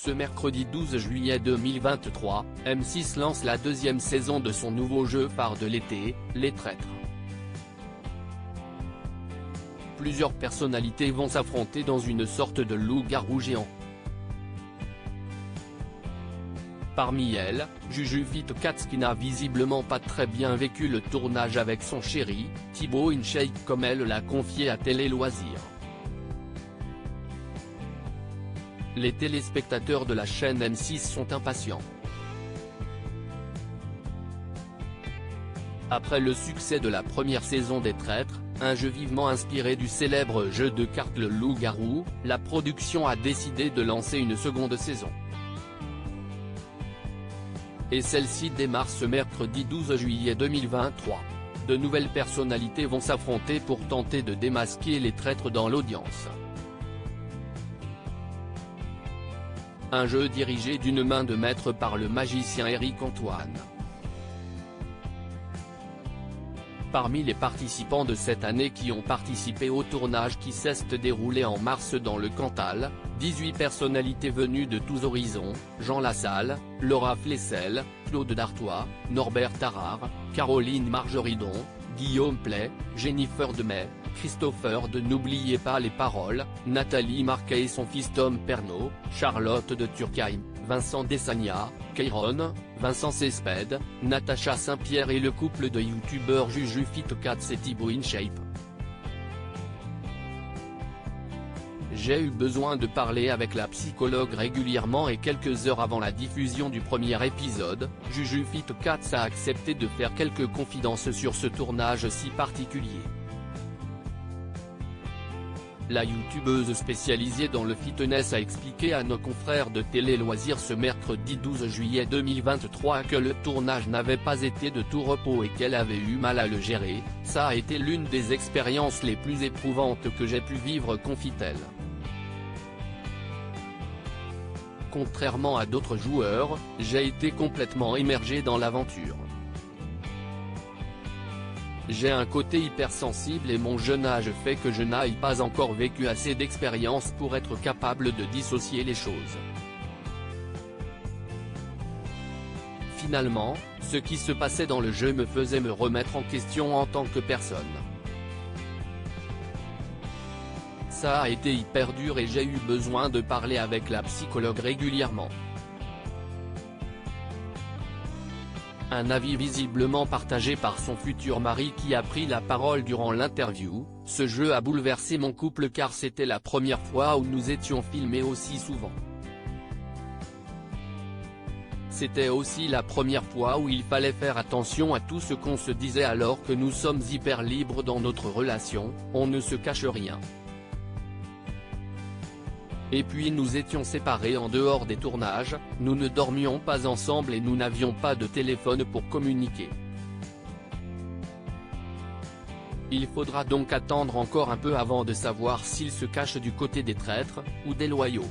Ce mercredi 12 juillet 2023, M6 lance la deuxième saison de son nouveau jeu phare de l'été, Les Traîtres. Plusieurs personnalités vont s'affronter dans une sorte de loup-garou géant. Parmi elles, Jujubee Katz qui n'a visiblement pas très bien vécu le tournage avec son chéri, Thibaut InShape comme elle l'a confié à Télé Loisirs. Les téléspectateurs de la chaîne M6 sont impatients. Après le succès de la première saison des Traîtres, un jeu vivement inspiré du célèbre jeu de cartes Le Loup-garou, la production a décidé de lancer une seconde saison. Et celle-ci démarre ce mercredi 12 juillet 2023. De nouvelles personnalités vont s'affronter pour tenter de démasquer les traîtres dans l'audience. Un jeu dirigé d'une main de maître par le magicien Éric Antoine. Parmi les participants de cette année qui ont participé au tournage qui s'est déroulé en mars dans le Cantal, 18 personnalités venues de tous horizons, Jean Lassalle, Laura Flessel, Claude Dartois, Norbert Tarare, Caroline Margeridon, Guillaume Play, Jennifer Demey, Christopher de N'oubliez pas les paroles, Nathalie Marquet et son fils Tom Pernaut, Charlotte de Turckheim, Vincent Desagna, Kairon, Vincent Cespedes, Natacha Saint-Pierre et le couple de youtubeurs Jujubee Katz et Thibaut InShape. J'ai eu besoin de parler avec la psychologue régulièrement et quelques heures avant la diffusion du premier épisode, Jujubee Katz a accepté de faire quelques confidences sur ce tournage si particulier. La youtubeuse spécialisée dans le fitness a expliqué à nos confrères de Télé Loisirs ce mercredi 12 juillet 2023 que le tournage n'avait pas été de tout repos et qu'elle avait eu mal à le gérer. Ça a été l'une des expériences les plus éprouvantes que j'ai pu vivre, confie-t-elle. Contrairement à d'autres joueurs, j'ai été complètement immergé dans l'aventure. J'ai un côté hypersensible et mon jeune âge fait que je n'ai pas encore vécu assez d'expérience pour être capable de dissocier les choses. Finalement, ce qui se passait dans le jeu me faisait me remettre en question en tant que personne. Ça a été hyper dur et j'ai eu besoin de parler avec la psychologue régulièrement. Un avis visiblement partagé par son futur mari qui a pris la parole durant l'interview. Ce jeu a bouleversé mon couple car c'était la première fois où nous étions filmés aussi souvent. C'était aussi la première fois où il fallait faire attention à tout ce qu'on se disait alors que nous sommes hyper libres dans notre relation, on ne se cache rien. Et puis nous étions séparés en dehors des tournages, nous ne dormions pas ensemble et nous n'avions pas de téléphone pour communiquer. Il faudra donc attendre encore un peu avant de savoir s'il se cache du côté des traîtres, ou des loyaux.